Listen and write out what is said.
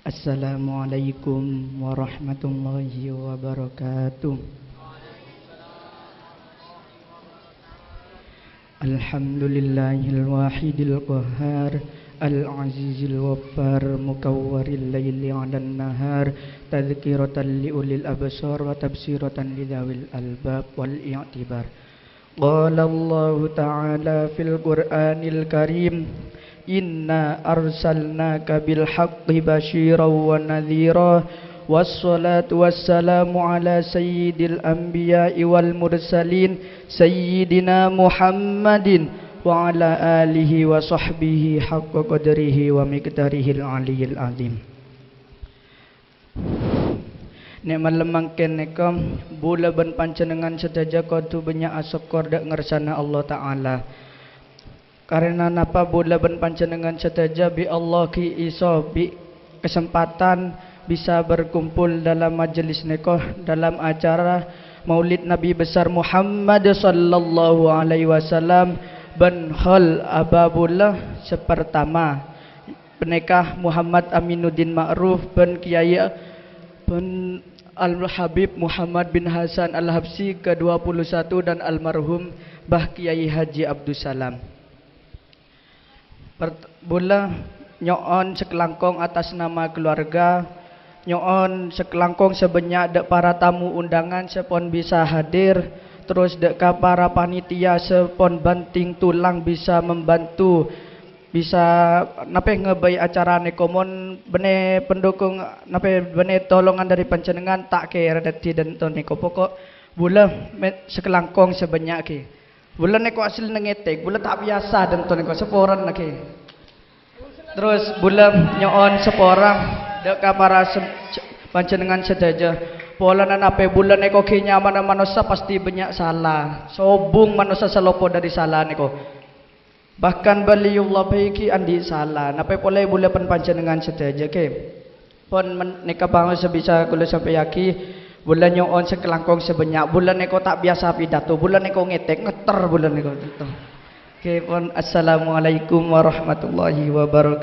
Assalamualaikum warahmatullahi wabarakatuh. Alhamdulillahil wahidil qahhar, al-azizil waffar, mukawwaril laili 'alan nahar, tadhkiratan liulil absar wa tabsiratan lidzawil albab wal i'tibar. Qala Allah ta'ala fil Qur'anil Karim, inna arsalnaka bil haqqi basyiran wa nadhira, wassalatu wassalamu ala sayyidil anbiya'i wal mursalin sayyidina Muhammadin wa ala alihi wa sahbihi haqqa qadrihi wa miqdarihil aliyil azim. Nek malam mangken neka bula ben pancenengan sedaja kudu banyak asyukur dak ngersana Allah Ta'ala. Karena napa bula ben pancenengan sedaja bi Allah ki iso bi kesempatan bisa berkumpul dalam majlis neka dalam acara Maulid Nabi besar Muhammad sallallahu alaihi wasallam ben hal ababullah sepertama penekah Muhammad Aminuddin Ma'ruf ben Kiai ben Al-Habib Muhammad bin Hasan Al-Habsyi ke-21 dan almarhum Bah Kiai Haji Abdul Salam. Bola nyoon sekelangkong atas nama keluarga, nyoon sekelangkong sebanyak dek para tamu undangan sepon bisa hadir, terus dek para panitia sepon banting tulang bisa membantu, bisa nape ngebai acara ne komon bene pendukung nape bene tolongan dari pancenengan tak kira dati dan to neko pokok bola sekelangkong sebanyak ke. Bulan neko asli nengetek, bulan tak biasa dan tu neko seporan lagi. Terus bulan nyoon seporang dek para pancenengan sedaja. Pola nanape bulan neko kinya mana manusia pasti banyak salah. Sobung manusia selopo dari salah neko. Bahkan baliullah baiki andi salah. Nape pola bulan pancenengan sedaja ke. Pon neka bangun sebisa kula sampai yaki. Bulan nyoon sekelangkong sebanyak. Bulan neko tak biasa pidato. Bulan neko ngetek ngeter bulan neko. Oke, pon assalamualaikum warahmatullahi wabarakatuh.